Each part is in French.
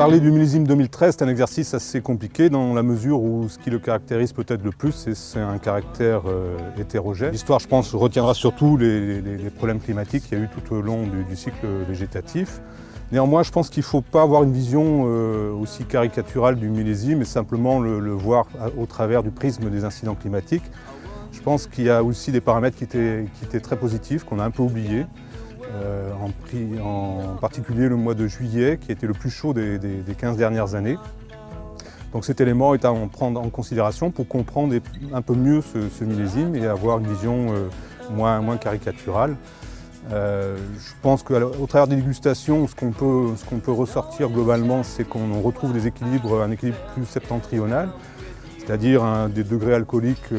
Parler du millésime 2013, c'est un exercice assez compliqué dans la mesure où ce qui le caractérise peut-être le plus, c'est un caractère hétérogène. L'histoire, je pense, retiendra surtout les problèmes climatiques qu'il y a eu tout au long du cycle végétatif. Néanmoins, je pense qu'il ne faut pas avoir une vision aussi caricaturale du millésime et simplement le voir au travers du prisme des incidents climatiques. Je pense qu'il y a aussi des paramètres qui étaient très positifs, qu'on a un peu oubliés. En particulier le mois de juillet, qui était le plus chaud des 15 dernières années. Donc cet élément est à prendre en considération pour comprendre un peu mieux ce millésime et avoir une vision moins caricaturale. Je pense qu'au travers des dégustations, ce qu'on peut ressortir globalement, c'est qu'on retrouve un équilibre plus septentrional, c'est-à-dire des degrés alcooliques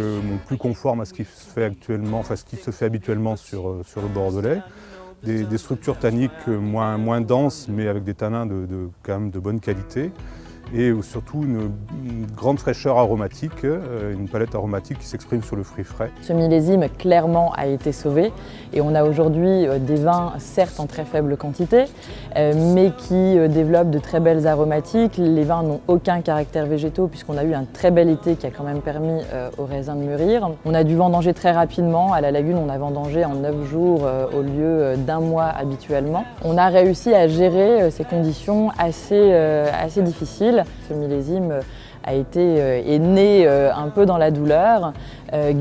plus conformes à ce qui se fait actuellement, enfin ce qui se fait habituellement sur le Bordelais. Des structures tanniques moins denses, mais avec des tanins quand même de bonne qualité. Et surtout une grande fraîcheur aromatique, une palette aromatique qui s'exprime sur le fruit frais. Ce millésime clairement a été sauvé et on a aujourd'hui des vins certes en très faible quantité mais qui développent de très belles aromatiques. Les vins n'ont aucun caractère végétaux puisqu'on a eu un très bel été qui a quand même permis aux raisins de mûrir. On a dû vendanger très rapidement. À la Lagune, on a vendangé en 9 jours au lieu d'1 mois habituellement. On a réussi à gérer ces conditions assez difficiles. Ce millésime est né un peu dans la douleur,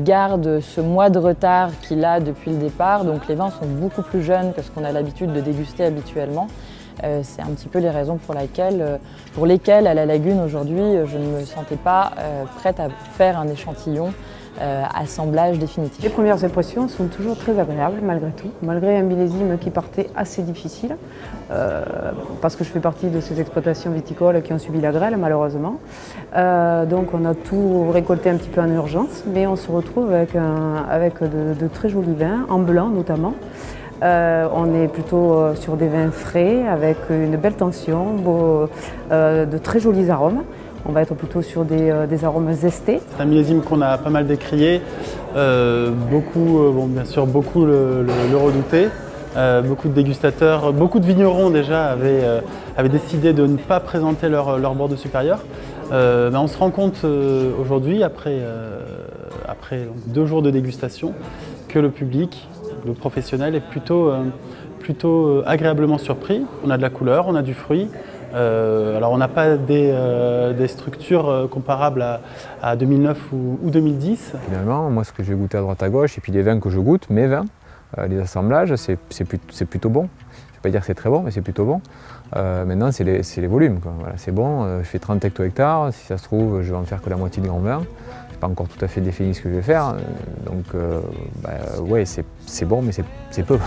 garde ce mois de retard qu'il a depuis le départ, donc les vins sont beaucoup plus jeunes que ce qu'on a l'habitude de déguster habituellement. C'est un petit peu les raisons pour lesquelles à la Lagune aujourd'hui je ne me sentais pas prête à faire un échantillon assemblage définitif. Les premières impressions sont toujours très agréables malgré tout, malgré un millésime qui partait assez difficile, parce que je fais partie de ces exploitations viticoles qui ont subi la grêle malheureusement. Donc on a tout récolté un petit peu en urgence, mais on se retrouve avec de très jolis vins, en blanc notamment. On est plutôt sur des vins frais avec une belle tension, de très jolis arômes. On va être plutôt sur des arômes zestés. C'est un millésime qu'on a pas mal décrié. Bien sûr, beaucoup le redoutaient. Beaucoup de dégustateurs, beaucoup de vignerons déjà avaient décidé de ne pas présenter leur Bordeaux supérieur. Mais on se rend compte aujourd'hui, après 2 jours de dégustation, que le public, le professionnel est plutôt agréablement surpris. On a de la couleur, on a du fruit. Alors on n'a pas des structures comparables à 2009 ou 2010. Finalement, moi ce que j'ai goûté à droite à gauche, et puis les vins que je goûte, mes vins, les assemblages, c'est plutôt bon. Je ne vais pas dire que c'est très bon, mais c'est plutôt bon. Maintenant, c'est les volumes, quoi. Voilà, c'est bon, je fais 30 hecto-hectares, si ça se trouve, je vais en faire que la moitié de grand vin. C'est pas encore tout à fait défini ce que je vais faire, donc ouais, c'est bon, mais c'est peu.